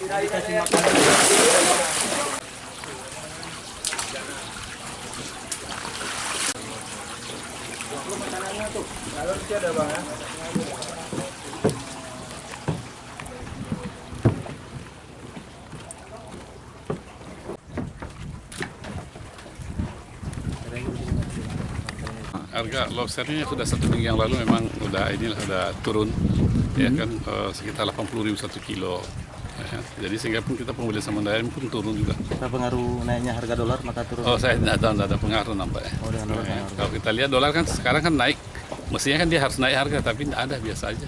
Dikasih makanan. Makanannya tuh, galon sih ada bang ya. Harga lobsternya sudah 1 minggu yang lalu memang udah turun, ya kan sekitar 80.000 1 kilo. Ya, jadi sehingga pun kita pembelian samudera pun turun juga. Apa pengaruh naiknya harga dolar maka turun? Oh saya tidak tahu, tidak ada pengaruh nampaknya. Oh, dengan dolar pengaruh. Kalau kita lihat dolar kan sekarang kan naik, mestinya kan dia harus naik harga tapi tidak ada, biasa aja.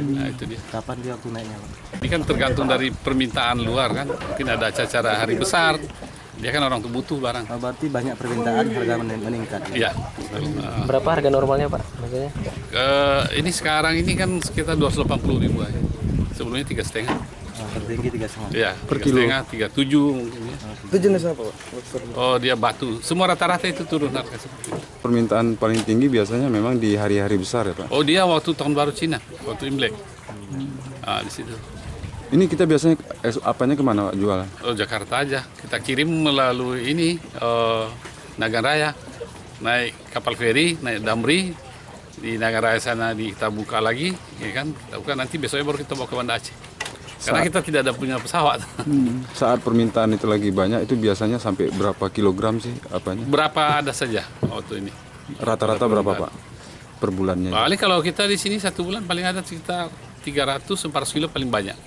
Nah itu dia. Kapan dia waktu naiknya, Pak? Ini kan tergantung dari permintaan luar kan, mungkin ada acara hari besar, dia kan orang tuh butuh barang. Oh, berarti banyak permintaan harga meningkat. Iya. Berapa harga normalnya Pak? Maksudnya? Ini sekarang ini kan sekitar 280.000 aja. Sebelumnya 3,5. Oh, tertinggi 3,5. Iya, Per kilo. 3,5, 37 mungkin ya. Itu jenis apa, Pak? Lobster. Oh dia batu, semua rata-rata itu turun harga seperti itu. Permintaan paling tinggi biasanya memang di hari-hari besar ya, Pak? Oh dia waktu tahun baru Cina, waktu Imlek. Di situ. Ini kita biasanya apanya kemana, Pak, jualan? Oh Jakarta aja, kita kirim melalui ini Nagaraya, naik kapal feri, naik Damri di Nagaraya sana kita buka lagi, ya kan? Kita buka nanti besoknya baru kita bawa ke Banda Aceh. Karena kita tidak ada punya pesawat. Saat permintaan itu lagi banyak, itu biasanya sampai berapa kilogram sih apanya? Berapa ada saja waktu ini? Rata-rata berapa, Pak? Per bulannya? Paling kalau kita di sini 1 bulan paling ada sekitar 300-400 kilo paling banyak.